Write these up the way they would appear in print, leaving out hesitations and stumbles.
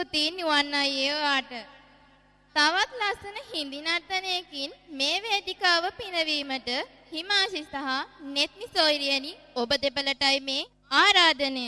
ස්තුතියි නිවන් අයියේ ඔයාට. තවත් ලස්සන හිඳි නර්තනයකින් මේ වේදිකාව පිනවීමට හිමාශි සහ නෙත්නි සොයිරියනි ඔබ දෙපළටයි මේ ආරාධනය.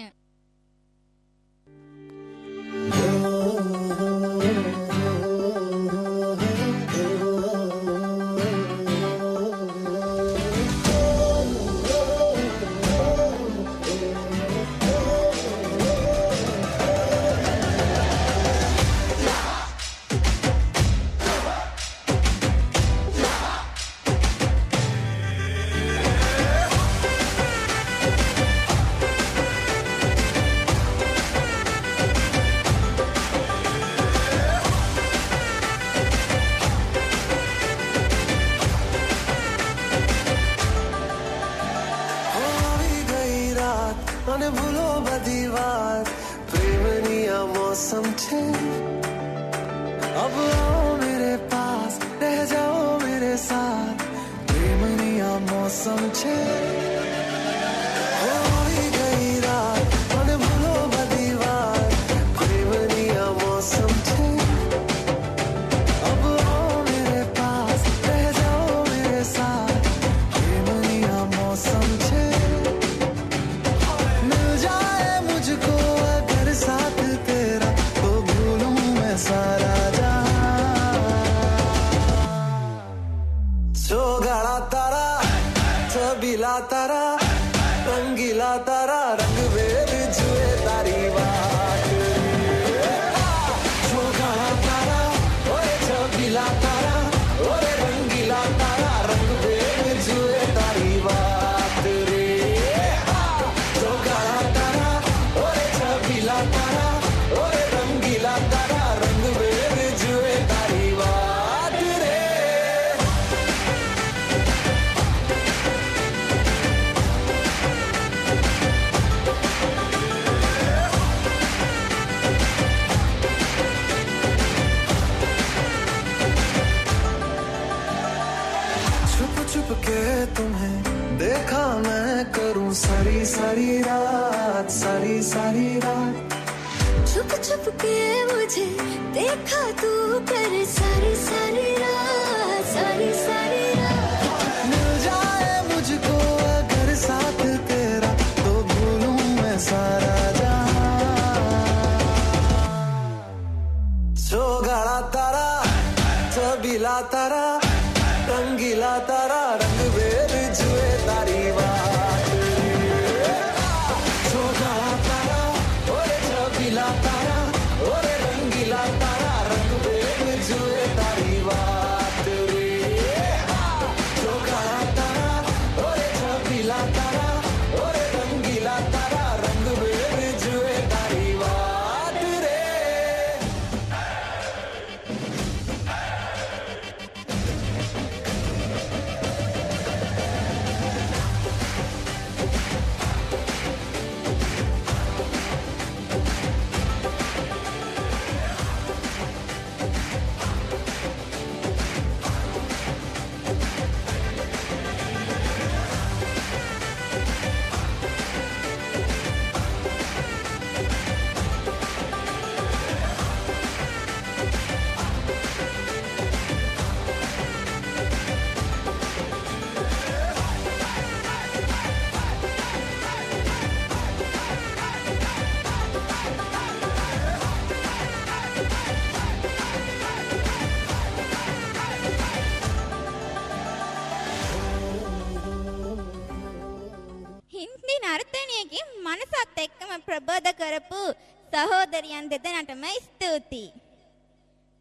සහෝදරියන් දෙදෙනාටම ස්තුතියි.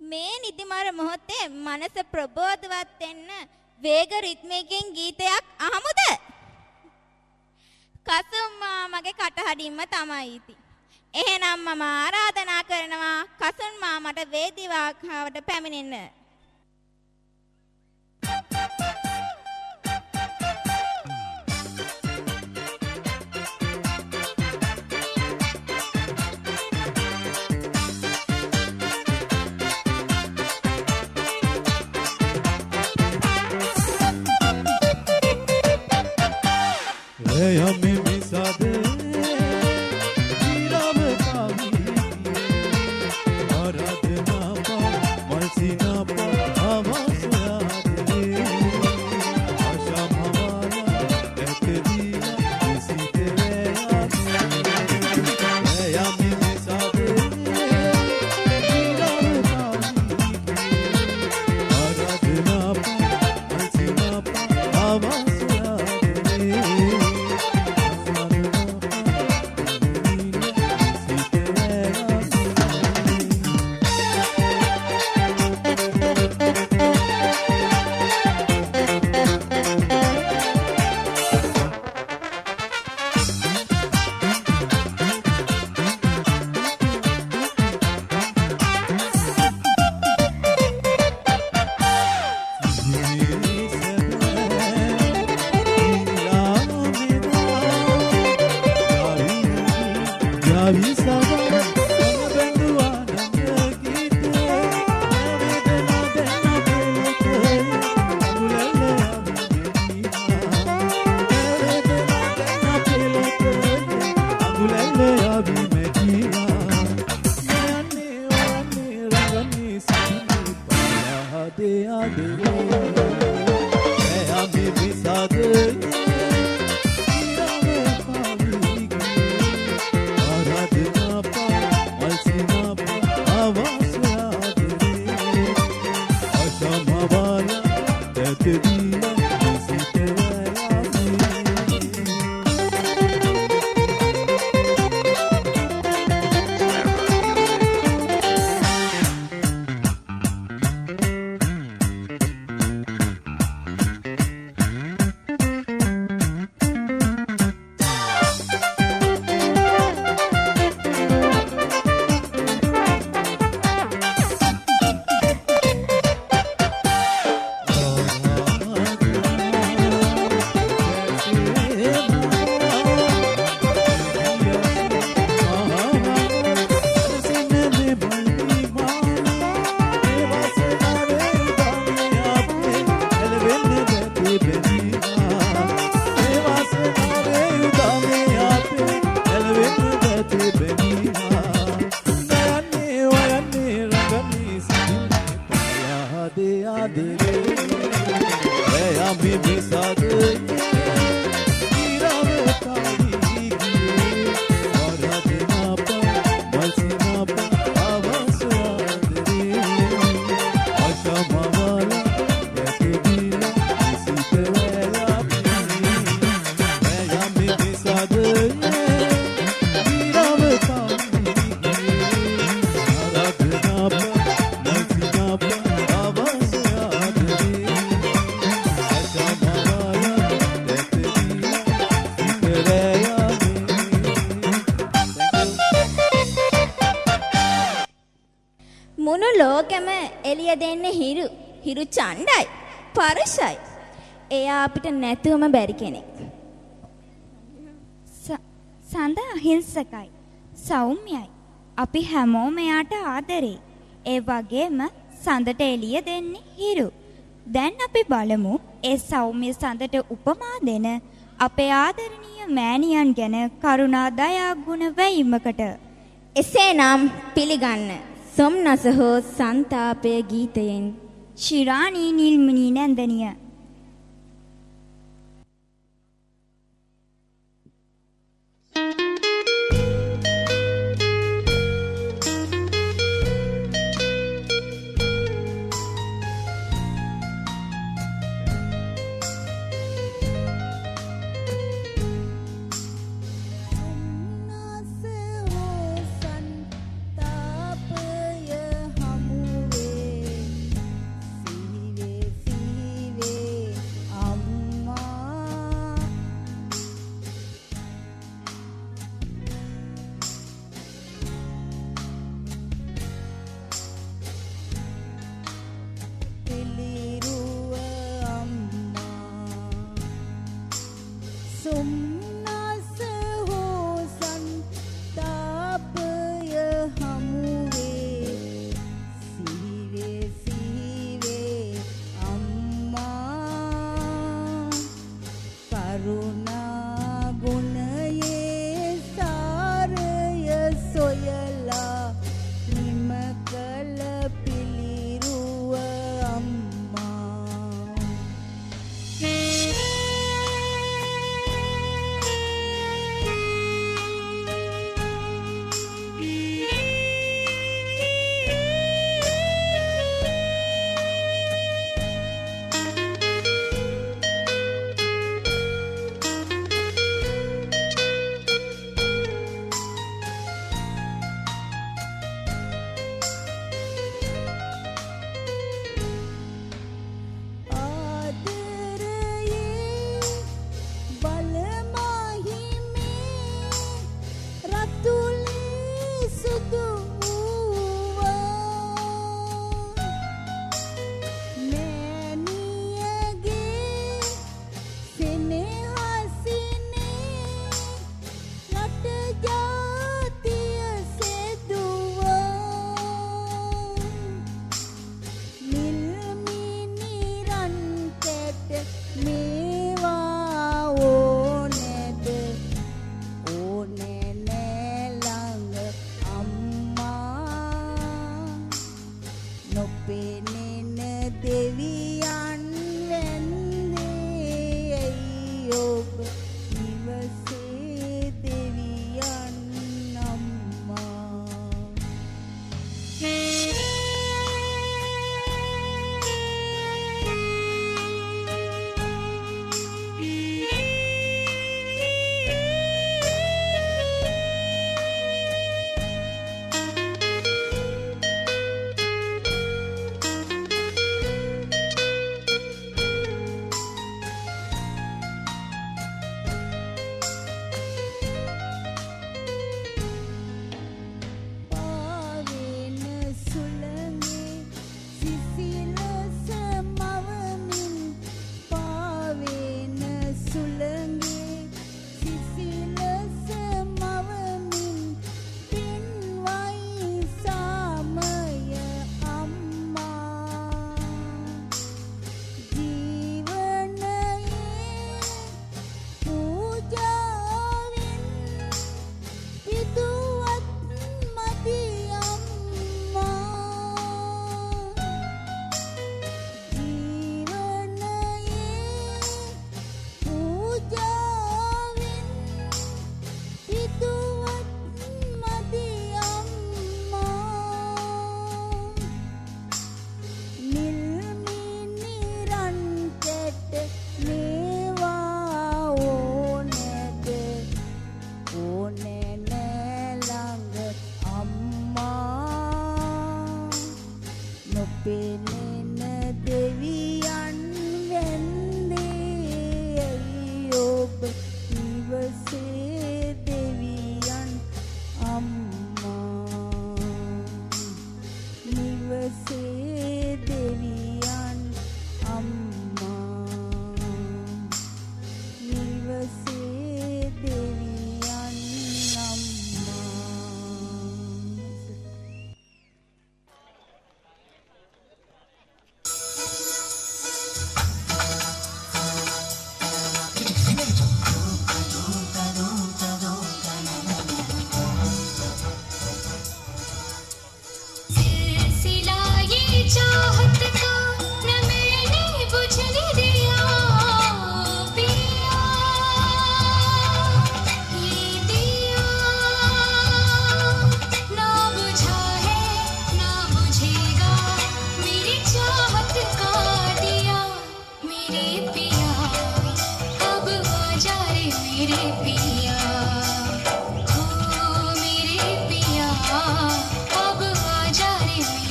මේ නිදිමර මොහොතේ මනස ප්‍රබෝධවත් වෙන්න වේග රිද්මයකින් ගීතයක් අහමුද? කසුම්මා මගේ කටහඬින්ම තමයි ඉති. එහෙනම් මම ආරාධනා කරනවා කසුන් මාමට වේදිකාවට පැමිණෙන්න. हमें मिसा दे हीरा में पावी මුණු ලෝකෙම එළිය දෙන්නේ හිරු චණ්ඩයි පරුෂයි. එයා අපිට නැතුවම බැරි කෙනෙක්. සඳ අහිංසකයි, සෞම්‍යයි. අපි හැමෝම එයාට ආදරේ. ඒ වගේම සඳට එළිය දෙන්නේ හිරු. දැන් අපි බලමු ඒ සෞම්‍ය සඳට උපමා දෙන අපේ ආදරණීය මෑණියන් ගැන කරුණා දයා ගුණ වැයීමකට. එසේනම් පිළිගන්න සොම්නස හෝ සන්තාපය ගීතයෙන් ශිරාණී නිල්මනී නැන්දනිය.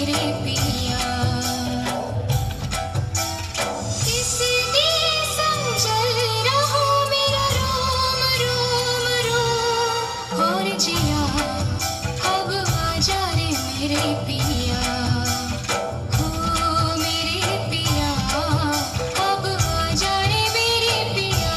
मेरे पिया किसी दिन समझल रहो मेरा रोम रोम रोम और जिया अब आजा रे मेरे पिया हो मेरे पिया अब आजा रे मेरे पिया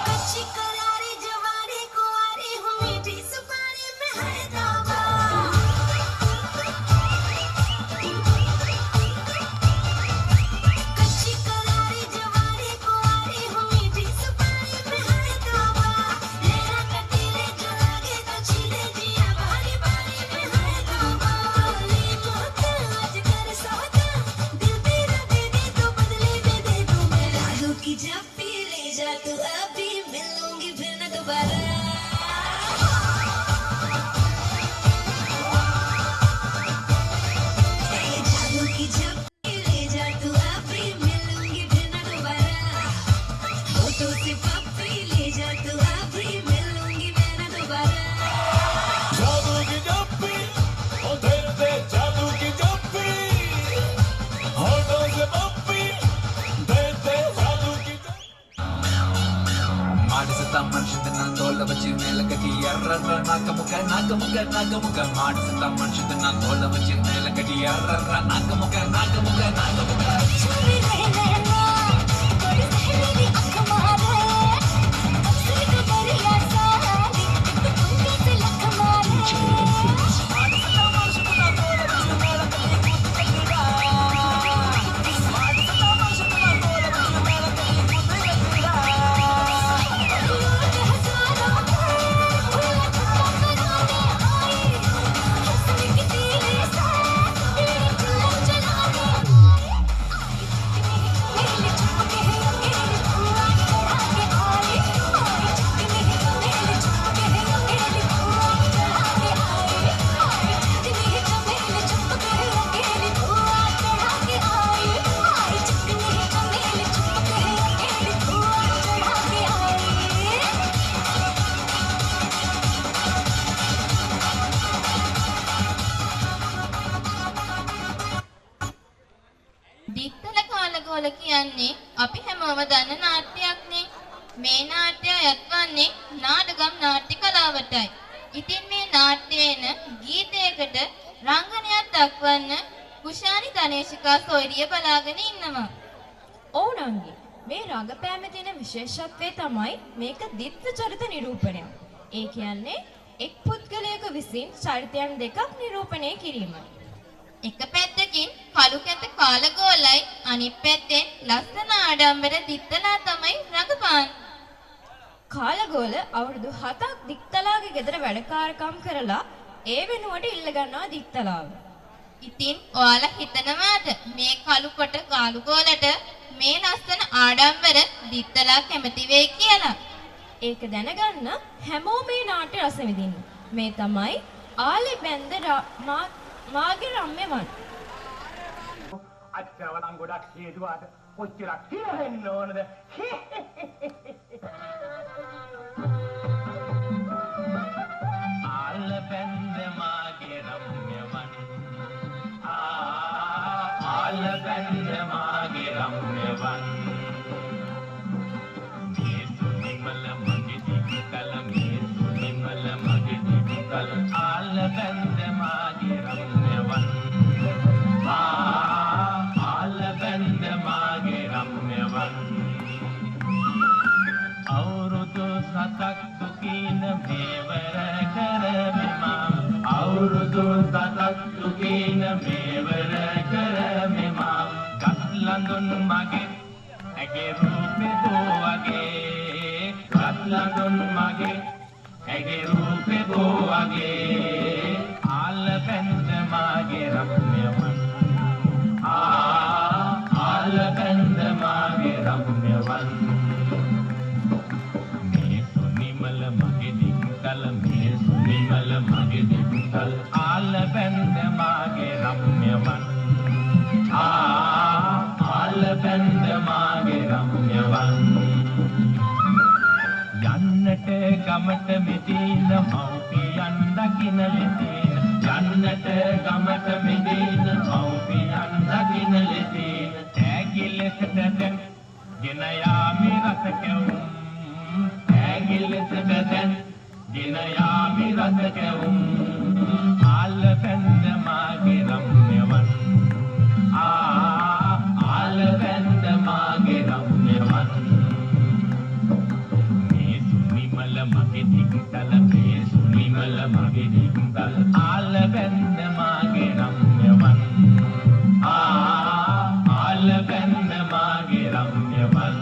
कच्ची करारी जवानी कुंवारी हूँ मीठी सुपारी में है दावा कच्ची करारी जवानी कुंवारी हूँ मीठी सुपारी में है दावा लेना कटीले जो लागे तो छीले जिया बारी बारी में है दावा ले मोहता आज कर सौदा दिल तेरा दे दे तो बदले में दे दूँ मैं राजू की जब पी ले जा तू अभी मिलूंगी फिर न दोबारा जादू की जब ले जा तू अभी मिलूंगी फिर न दोबारा होठों से पप्पी ले जा तू अभी मिलूंगी मैं न दोबारा जादू की जप्पी ओ तेरे से जादू की जप्पी होठों से पप्पी तेरे से जादू की ಮಾಡಿಸುತ್ತ ಮನುಷ್ಯದ ನಂದೋಳ ಬಚ್ಚಿ ಮೇಲಕಟಿ ಎರ್ರರ್ರ ನಾಕಮುಖ ನಾಕಮುಖ ನಾಕಮುಖ ಮಾಡಿಸುತ್ತ ಮನುಷ್ಯದ ನಂದೋಳ ಬಚ್ಚಿ ಮೇಲಕಟಿ ಎರ್ರರ್ರ ನಾಕಮುಖ ನಾಕಮುಖ ನಾಕಮುಖ छुरी रहना बड़ी सहरी आँख मारे अक्सर कबरिया सारी तो पंखे से लख मारे දිත්තල කාලගෝල කියන්නේ අපි හැමෝම දන්න නාට්‍යයක්නේ. මේ නාට්‍යය යත්වන්නේ නාටකම් නාට්‍ය කලාවටයි. ඉතින් මේ නාට්‍යයේන ගීතයකට රංගනයක් දක්වන්න කුෂානි ධනේශිකා සොයිරිය බලාගෙන ඉන්නවා. ඕනංගි මේ රංගපෑමේ තියෙන විශේෂත්වය තමයි මේක දිත්ත චරිත නිරූපණයක්. ඒ කියන්නේ එක් පුද්ගලයෙකු විසින් චරිතයන් දෙකක් නිරූපණය කිරීමයි. එක පැත්තකින් කළු කැත කාලගෝලයි අනිත් පැත්තෙන් ලස්සන ආඩම්බර දිත්තලා තමයි රඟපාන්නේ. කාලගෝල අවුරුදු 7ක් දිත්තලාගේ ගෙදර වැඩකාරකම් කරලා ඒ වෙනුවට ඉල්ල ගන්නවා දිත්තලාව. ඉතින් ඔයාලා හිතනවාද මේ කළු කොට කාලුගෝලට මේ ලස්සන ආඩම්බර දිත්තලා කැමති වෙයි කියලා? ඒක දැනගන්න හැමෝම මේ නාට්‍ය රස විඳින්න. මේ තමයි ආලි බැන්ද මාගේ රම්‍ය වන්. අච්චවනම් ගොඩක් හේතුවාද කොච්චරක් හිරෙන්න ඕනද ආල බැන්ද මාගේ රම්‍යවන් ආල බැන්ද මාගේ රම්‍යවන් මේ සුනිමල මගේ දිකල මේ සුනිමල මගේ දිකල ආල බැන්ද මාගේ රම්‍යවන් ආල බැන්ද මාගේ රම්‍යවන් අවුරුදු 7ක් දුකින මේවර කරමෙමා අවුරුදු 7ක් දුකින මේවර කරමෙමා ගස්ලඳුන් මගේ ඇගේ රූපේ දෝවගේ ගස්ලඳුන් මගේ ඇගේ රූපේ දෝවගේ ආල බැන්ද මාගේ රම්‍යවන් ගමට මෙදින මව්පියන් දකින ලෙසින් යන්නට ගමට මෙදින මව්පියන් දකින ලෙසින් ඇගිල්ලට දැන් ගෙන යාමි රස කැවුම් ඇගිල්ලට දැන් ගෙන යාමි රස කැවුම් ආල බැඳ මාගේ රම්‍යවන් ආල බැඳ මාගේ රම්‍යවන් මේ සුනිමල මගේ දික්තල මේ සුනිමල මගේ දික්තල ආල බැඳ මාගේ රම්‍යවන් ආල බැඳ මාගේ රම්‍යවන්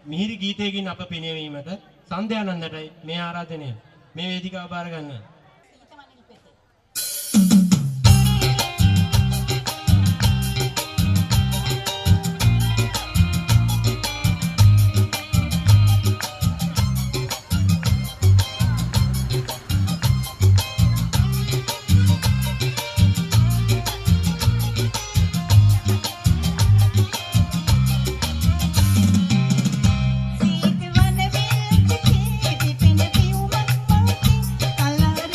මිහිරි ගීතයකින් අප පිනවීමට සන්ධ්‍යානන්දටයි මේ ආරාධනය මේ වේදිකාව බාර ගන්න. සීත වන විල් කුටි පිපෙන පියුමක් පොටි කලර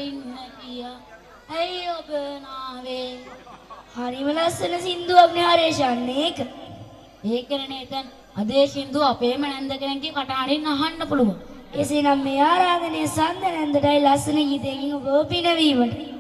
ඉන්න කියා ඇයි ඔබ නාවේ හරිම ලස්සන සින්දුවක් නේ හරේෂන් ඒක ඒකනේ නේතන් අදේ සින්දුව අපේම නැන්ද කෙනෙක්ගේ කටහඬින් අහන්න පුළුවන් එසේනම් මේ ආරාධනයේ සඳ නැන්දටයි ලස්සන ගීතයකින් ඔබ පිනවීමට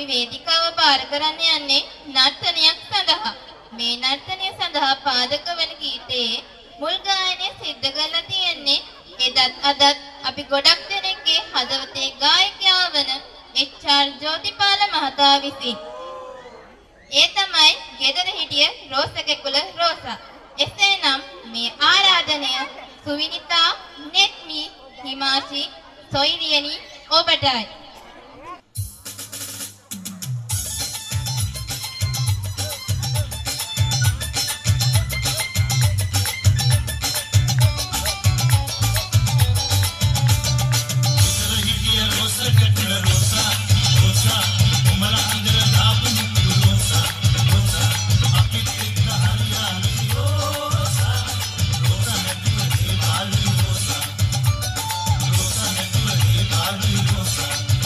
වේදිකාව බාර කරන්න යන්නේ නර්තනයක් සඳහා. මේ නර්තනය සඳහා පාදක වන ගීතයේ මුල් ගායනය සිද්ධ කරලා තියෙන්නේ එදත් අදත් අපි ගොඩක් දෙනෙක්ගේ හදවතේ ගායකයා වන එච්.ආර්. ජෝතිපාල මහතා විසින්. ඒ තමයි ගෙදර හිටිය රෝසකෙකුල රෝසා. එසේනම් මේ ආරාධනය සුවිනිතා, නෙත්මි, හිමාෂි, සොයිරියනි ඔබටයි. Rosa.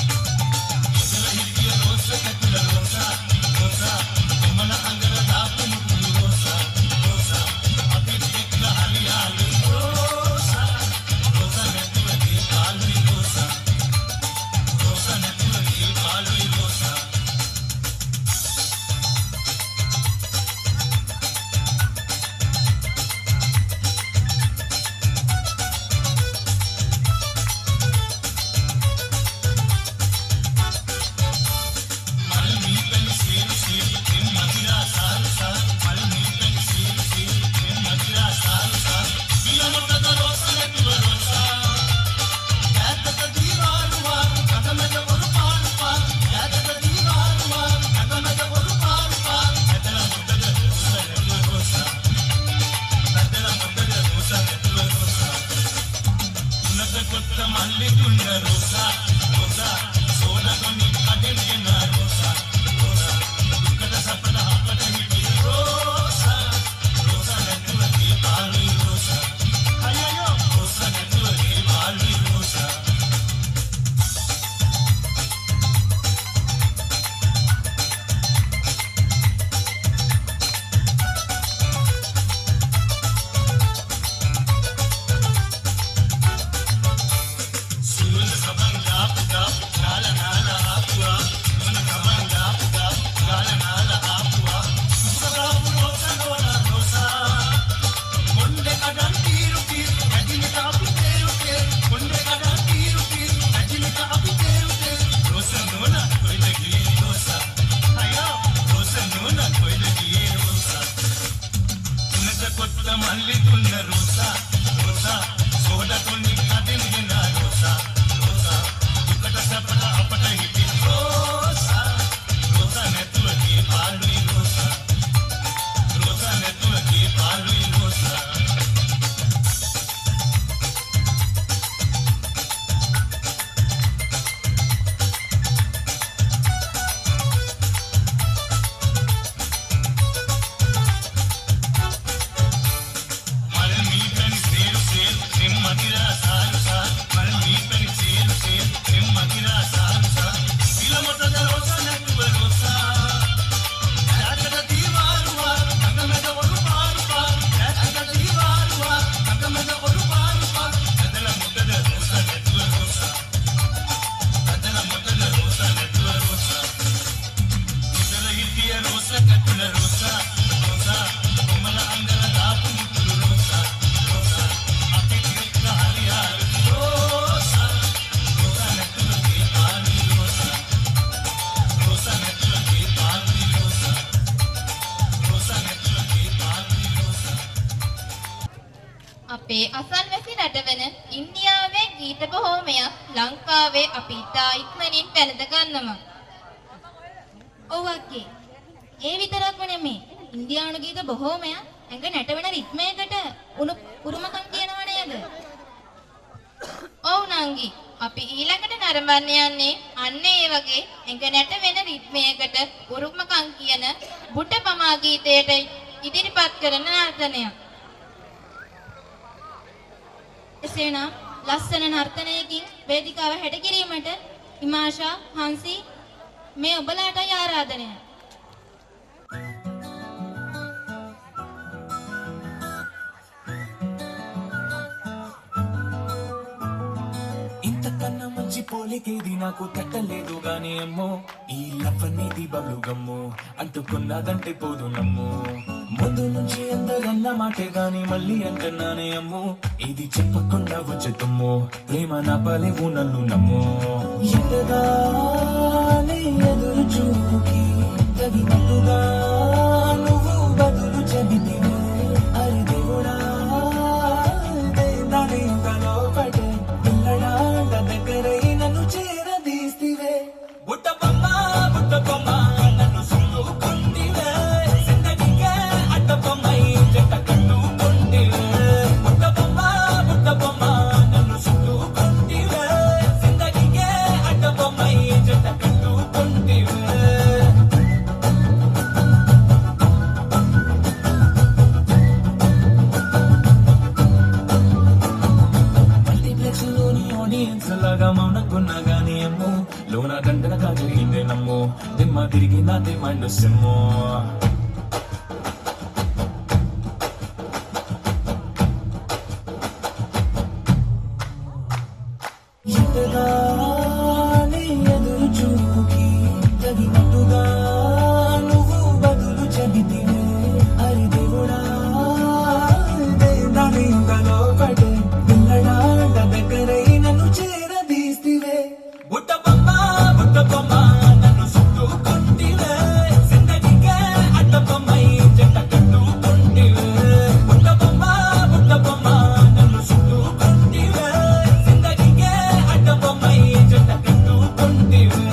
අපේ අසල්වැසි රටවන ඉන්දියාවේ ගීත බොහෝමයක් ලංකාවේ අපි ඉතා ඉක්මනින් පැනද ගන්නවා. ඔව් අක්කේ. ඒ විතරක්ම නෙමේ. ඉන්දියානු ගීත බොහෝමයක් ඇඟ නැටවෙන රිද්මයකට උරුමකම් කියනවා නේද? ඔව් නංගි. අපි ඊළඟට නරඹන්න යන්නේ අන්න ඒ වගේ ඇඟ නැටවෙන රිද්මයකට උරුමකම් කියන බුටපමා ගීතයට ඉදිරිපත් කරන නර්තනයක්. එසේනම් ලස්සන නර්තනයකින් වේදිකාව හැඩ කිරීමට හිමාෂා හංසි මේ ඔබලාටයි ආරාධනය. ఇంతకన్నా మంచి పోలికేది నాకు తట్టలేదు గానీ అమ్మో ఈ లవ్వనేది బలుగమ్మో అంటుకున్నదంటే పోదు నమ్మో ముందు నుంచి అందరన్న మాటే గాని మళ్ళీ అంటున్నానే అమ్మో ఇది చెప్పకుండా వచ్చేతమ్మో ప్రేమ నా పలేవు నన్ను నమ్మో ఎంతగానే ఎదురు చూపుకి తగినట్టుగా నువ్వు బదులు చెబితివే అరే దేవుడా దానిలో పడే పిల్లడా దగ్గరై నన్ను చేరదీస్తివే బుట్టబొమ్మ బుట్టబొమ్మ నన్ను సుట్టుకుంటివే జిందగీకే అడ్డబొమ్మై జంట కట్టుకుంటివే బుట్టబొమ్మ బుట్టబొమ్మ నన్ను సుట్టుకుంటివే జిందగీకే అడ్డబొమ్మై జంట కట్టుకుంటివే మల్టీప్లెక్స్ లోని ఆడియన్స్ లాగా మౌనకున్నా గానీ అమ్మో లోన దండనగా జరిగిందే నమ్మో దిమ్మ తిరిగి నాదే మైండ్ సిమ్మో ఎంతగానే ఎదురు చూపుకి తగినట్టుగా నువ్వు బదులు చెబితివే అరే దేవుడా దానిలో పడే పిల్లడా దగ్గరై నన్ను చేరదీస్తివే బుట్టబొమ్మ బుట్టబొమ్మ నన్ను సుట్టుకుంటివే జిందగీకే అడ్డబొమ్మై జంట కట్టుకుంటివే బుట్టబొమ్మ బుట్టబొమ్మ నన్ను సుట్టుకుంటివే జిందగీకే అడ్డబొమ్మై జంట కట్టుకుంటివే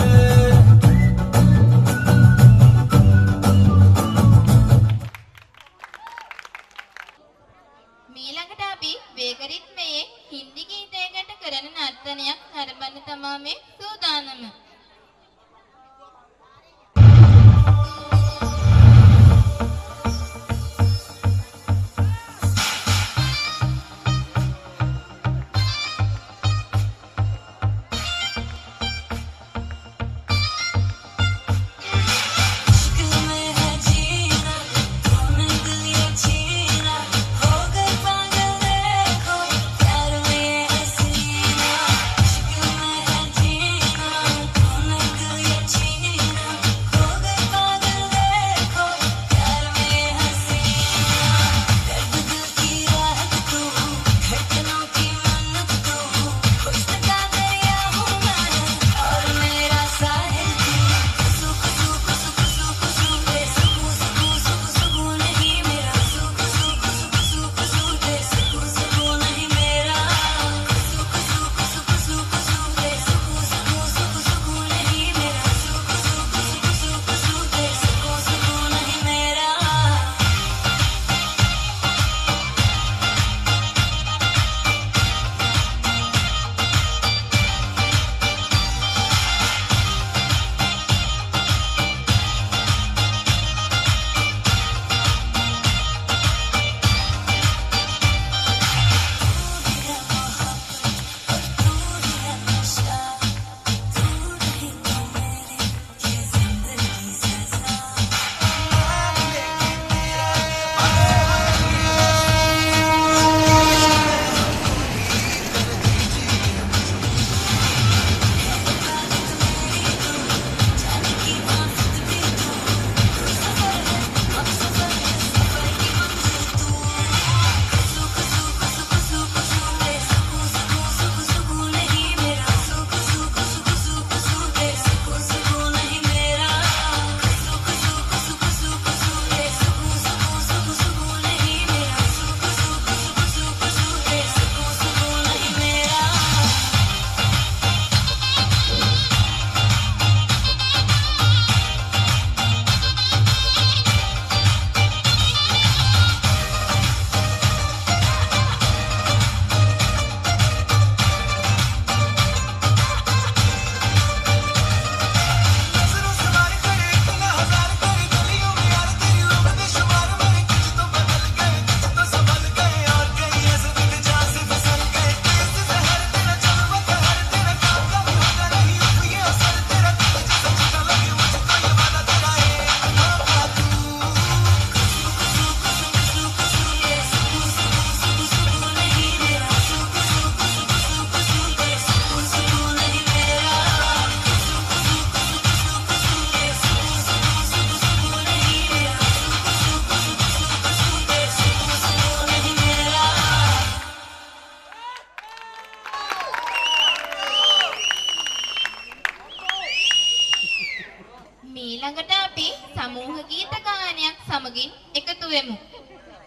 මීළඟට අපි සමූහ ගීත ගායනයක් සමගින් එකතු වෙමු.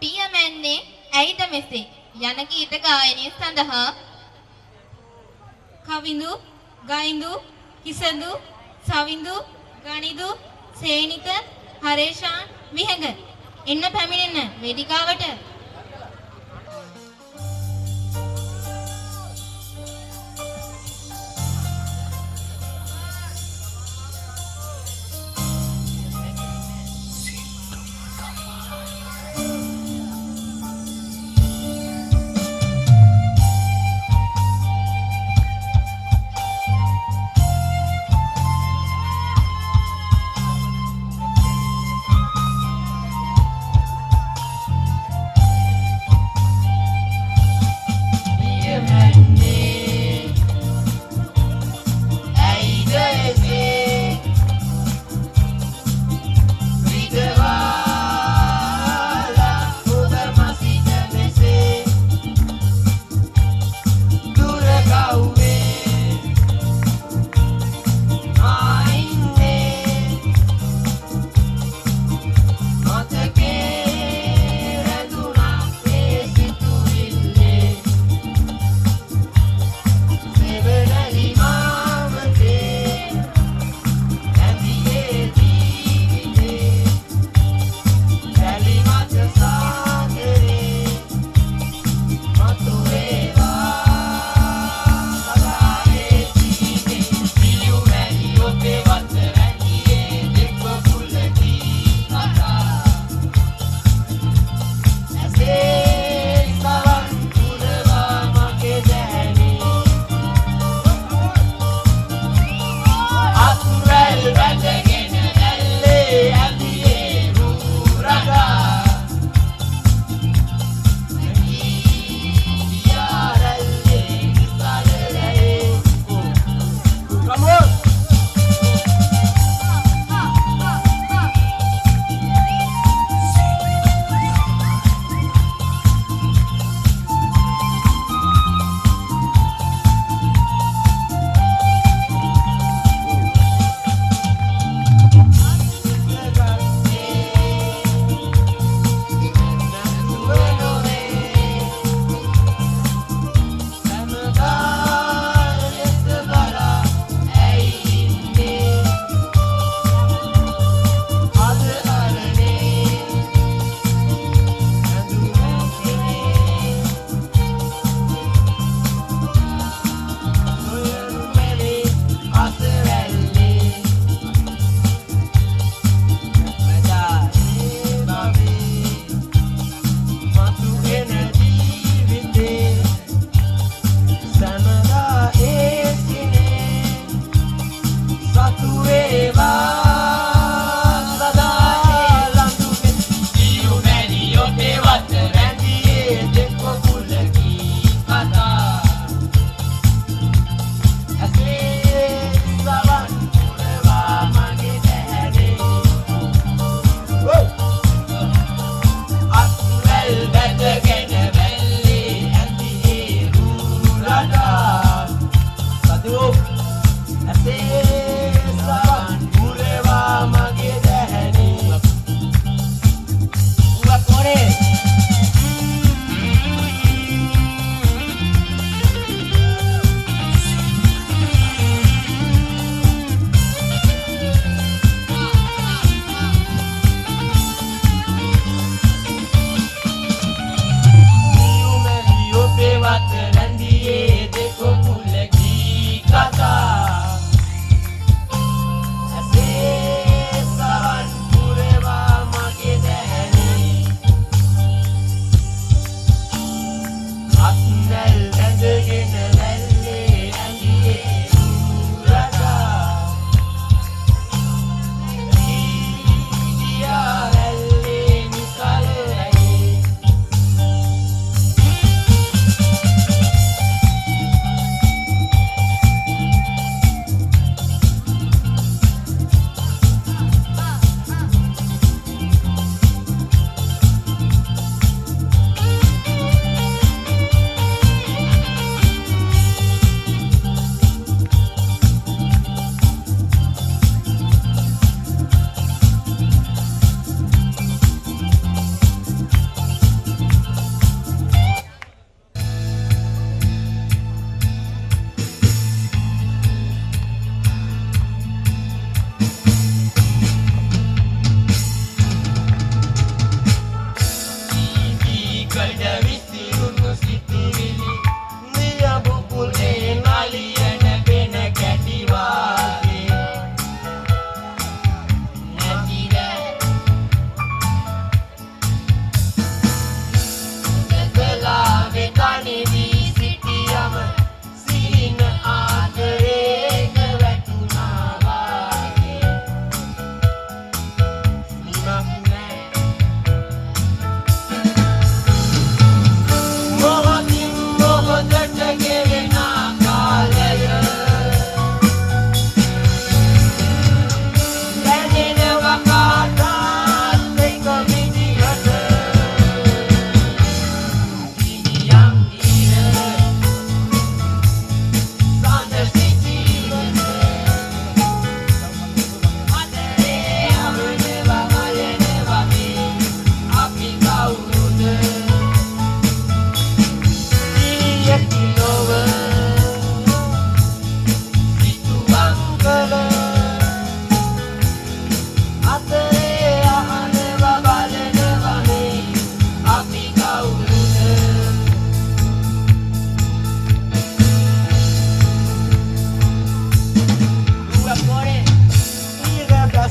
පියමැන්නේ ඇයිද මෙසේ යන ගීත ගායනය සඳහා කවිඳු, ගයිඳු, කිසඳු, සවිඳු, ගනිදු, සේනිත, හරේෂාන්, විහඟ එන්න පැමිණෙන්න වේදිකාවට.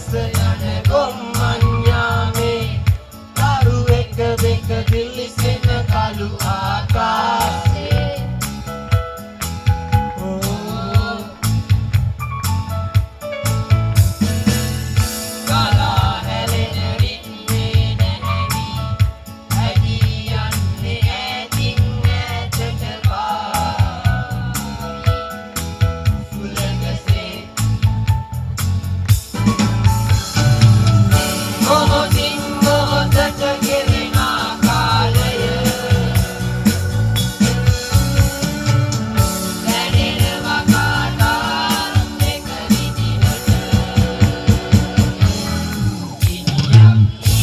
බැස යන ගොම්මන් යාමේ කරු එක දෙක දිලිසෙන කළු ආකාශේ කලා හැලෙන රිද්මේ නැහැවි ඇදී යන්නේ ඈතින් ඈතට පාවි සුලගසේ මොහොතින් මොහොතට ගෙවෙන කාලය දැනෙනවා කාටත් එක විදිහට ඉනියක් ඉර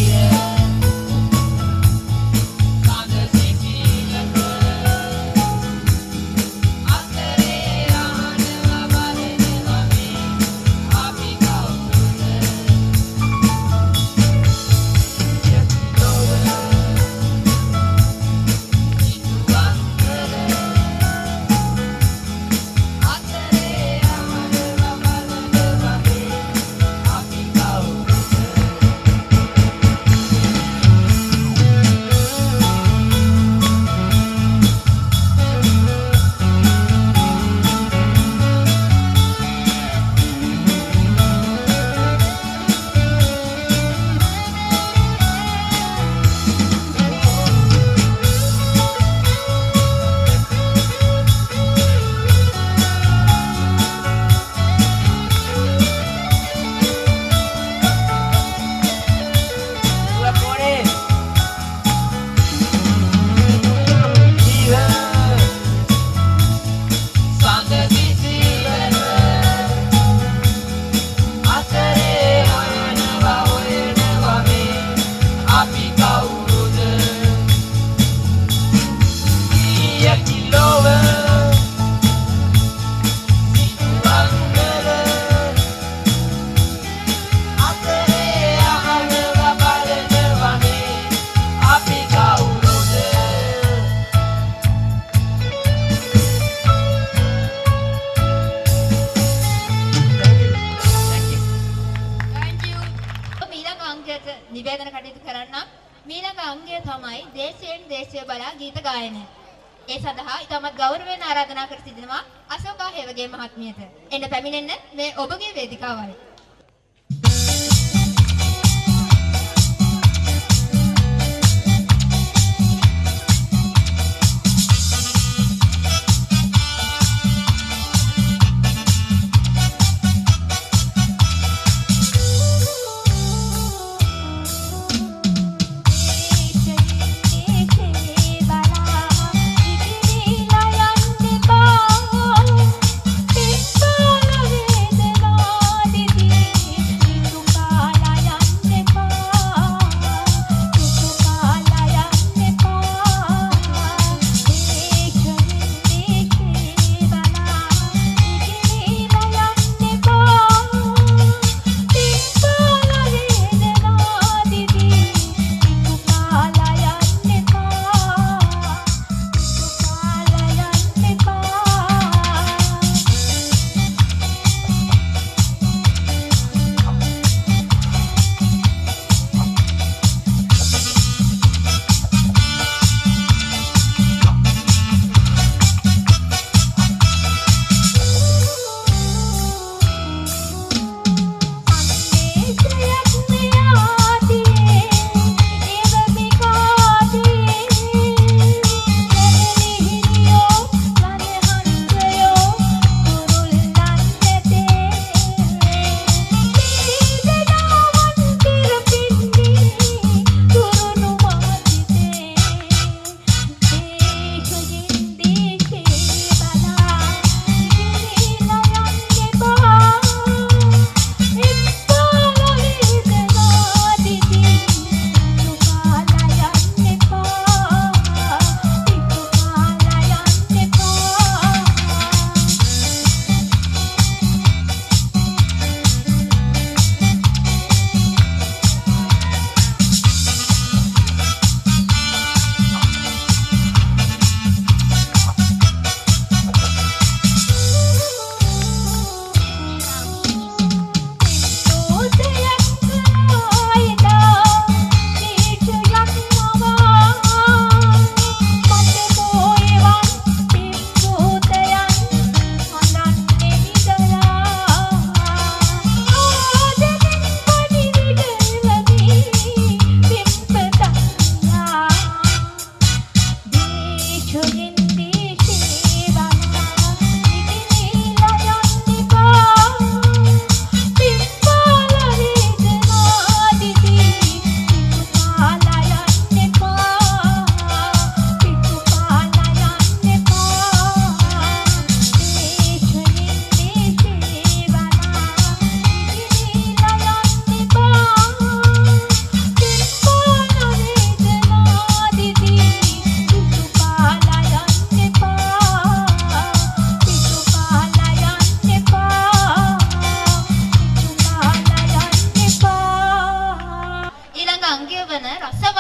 කඳ සිසිලක අතරේ අහනවා බලනවා මේ අපි කවුරුද ඊළඟ අංගයට නිවේදන කටයුතු කරන්න ඊළඟ අංගය තමයි දේශයෙන් දේශය බලා ගීත ගායනය. ඒ සඳහා ඉතාමත් ගෞරවයෙන් ආරාධනා කර සිටිනවා අශෝකා හේවගේ මහත්මියට. එන්න පැමිණෙන්න මේ ඔබගේ වේදිකාවයි.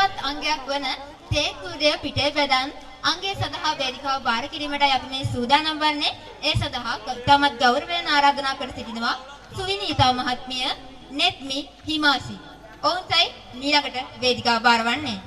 තවත් අංගයක් වන තේකුඩය පිටේ බෙදන් අංගය සඳහා වේදිකාව බාර කිරීමටයි අපි මේ සූදානම් වන්නේ. ඒ සඳහා තමත් ගෞරවයෙන් ආරාධනා කර සිටිනවා සුවිනීතා මහත්මිය, නෙත්මි හිමාසි. ඔවුන්ටයි ඊළඟට වේදිකාව බාරවන්නේ.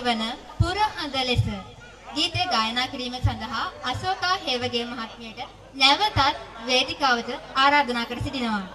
වන පුරහඳ ලෙස ගීතය ගායනා කිරීම සඳහා අශෝකා හේවගේ මහත්මියට නැවතත් වේදිකාවට ආරාධනා කර සිටිනවා.